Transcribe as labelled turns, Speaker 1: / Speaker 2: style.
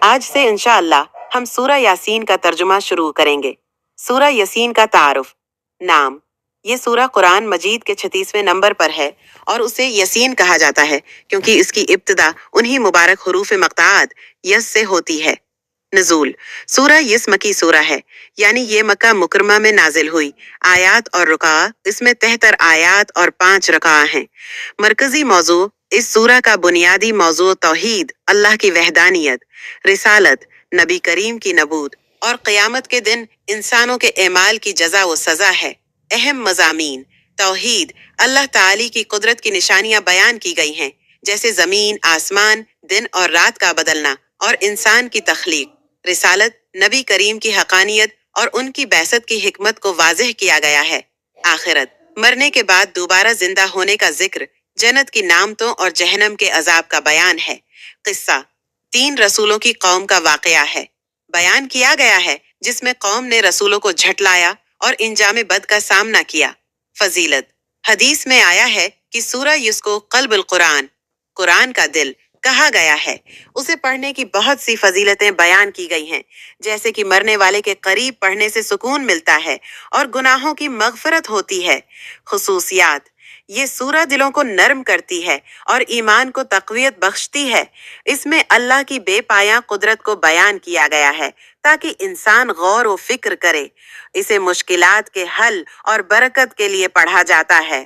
Speaker 1: آج سے انشاءاللہ ہم سورہ یاسین کا ترجمہ شروع کریں گے۔ سورہ یاسین کا تعارف۔ نام۔ یہ سورہ قرآن مجید کے 36ویں نمبر پر ہے اور اسے یاسین کہا جاتا ہے کیونکہ اس کی ابتدا انہی مبارک حروف مقطعات یس سے ہوتی ہے۔ نزول۔ سورہ یس مکی سورہ ہے، یعنی یہ مکہ مکرمہ میں نازل ہوئی۔ آیات اور رکوع اس میں 73 آیات اور 5 رکوع ہیں۔ مرکزی موضوع اس سورہ کا بنیادی موضوع توحید، اللہ کی وحدانیت، رسالت، نبی کریم کی نبوت اور قیامت کے دن انسانوں کے اعمال کی جزا و سزا ہے۔ اہم مضامین: توحید، اللہ تعالی کی قدرت کی نشانیاں بیان کی گئی ہیں، جیسے زمین، آسمان، دن اور رات کا بدلنا اور انسان کی تخلیق۔ رسالت، نبی کریم کی حقانیت اور ان کی بعثت کی حکمت کو واضح کیا گیا ہے۔ آخرت، مرنے کے بعد دوبارہ زندہ ہونے کا ذکر، جنت کی نعمتوں اور جہنم کے عذاب کا بیان ہے۔ قصہ، 3 رسولوں کی قوم کا واقعہ ہے۔ بیان کیا گیا ہے جس میں قوم نے رسولوں کو جھٹلایا اور انجام بد کا سامنا کیا۔ فضیلت، حدیث میں آیا ہے کہ سورہ یس کو قلب القرآن، قرآن کا دل کہا گیا ہے۔ اسے پڑھنے کی بہت سی فضیلتیں بیان کی گئی ہیں، جیسے کہ مرنے والے کے قریب پڑھنے سے سکون ملتا ہے اور گناہوں کی مغفرت ہوتی ہے۔ خصوصیات: یہ سورہ دلوں کو نرم کرتی ہے اور ایمان کو تقویت بخشتی ہے۔ اس میں اللہ کی بے پایاں قدرت کو بیان کیا گیا ہے تاکہ انسان غور و فکر کرے۔ اسے مشکلات کے حل اور برکت کے لیے پڑھا جاتا ہے۔